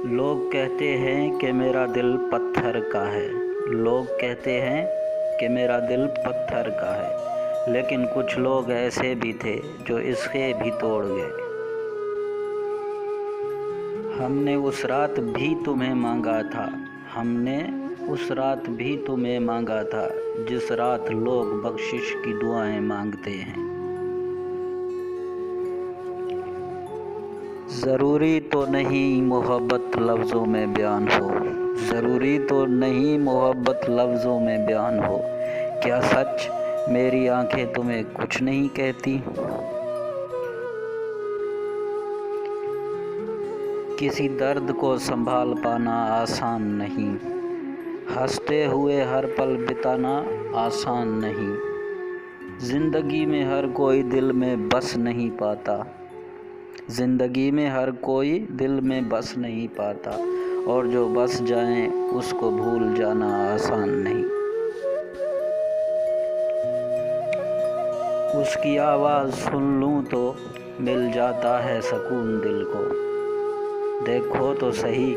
لوگ کہتے ہیں کہ میرا دل پتھر کا ہے، لوگ کہتے ہیں کہ میرا دل پتھر کا ہے، لیکن کچھ لوگ ایسے بھی تھے جو اسے بھی توڑ گئے۔ ہم نے اس رات بھی تمہیں مانگا تھا، ہم نے اس رات بھی تمہیں مانگا تھا، جس رات لوگ بخشش کی دعائیں مانگتے ہیں۔ ضروری تو نہیں محبت لفظوں میں بیان ہو، ضروری تو نہیں محبت لفظوں میں بیان ہو، کیا سچ میری آنکھیں تمہیں کچھ نہیں کہتی؟ کسی درد کو سنبھال پانا آسان نہیں، ہنستے ہوئے ہر پل بتانا آسان نہیں، زندگی میں ہر کوئی دل میں بس نہیں پاتا، زندگی میں ہر کوئی دل میں بس نہیں پاتا، اور جو بس جائیں اس کو بھول جانا آسان نہیں۔ اس کی آواز سن لوں تو مل جاتا ہے سکون دل کو، دیکھو تو صحیح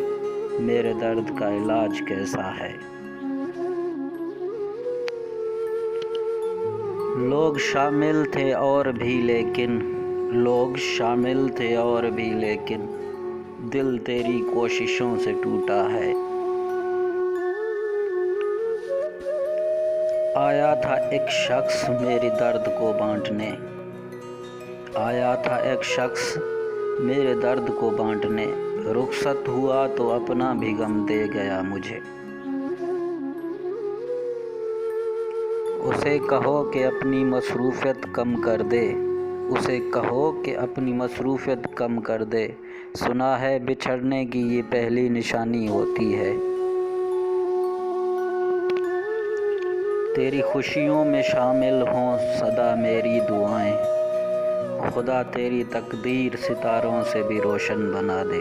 میرے درد کا علاج کیسا ہے۔ لوگ شامل تھے اور بھی لیکن، لوگ شامل تھے اور بھی لیکن، دل تیری کوششوں سے ٹوٹا ہے۔ آیا تھا ایک شخص میری درد کو بانٹنے، آیا تھا ایک شخص میرے درد کو بانٹنے، رخصت ہوا تو اپنا بھی غم دے گیا مجھے۔ اسے کہو کہ اپنی مصروفیت کم کر دے، اسے کہو کہ اپنی مصروفیت کم کر دے، سنا ہے بچھڑنے کی یہ پہلی نشانی ہوتی ہے۔ تیری خوشیوں میں شامل ہوں سدا میری دعائیں، خدا تیری تقدیر ستاروں سے بھی روشن بنا دے۔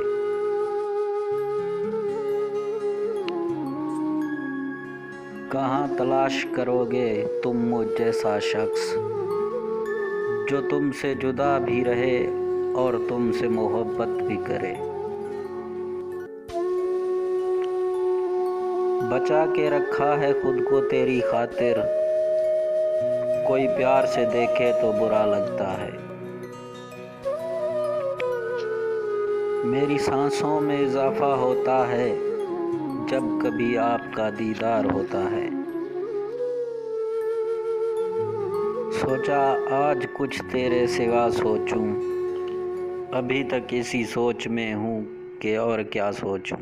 کہاں تلاش کرو گے تم مجھ جیسا شخص، جو تم سے جدا بھی رہے اور تم سے محبت بھی کرے۔ بچا کے رکھا ہے خود کو تیری خاطر، کوئی پیار سے دیکھے تو برا لگتا ہے۔ میری سانسوں میں اضافہ ہوتا ہے جب کبھی آپ کا دیدار ہوتا ہے۔ سوچا آج کچھ تیرے سوا سوچوں، ابھی تک اسی سوچ میں ہوں کہ اور کیا سوچوں۔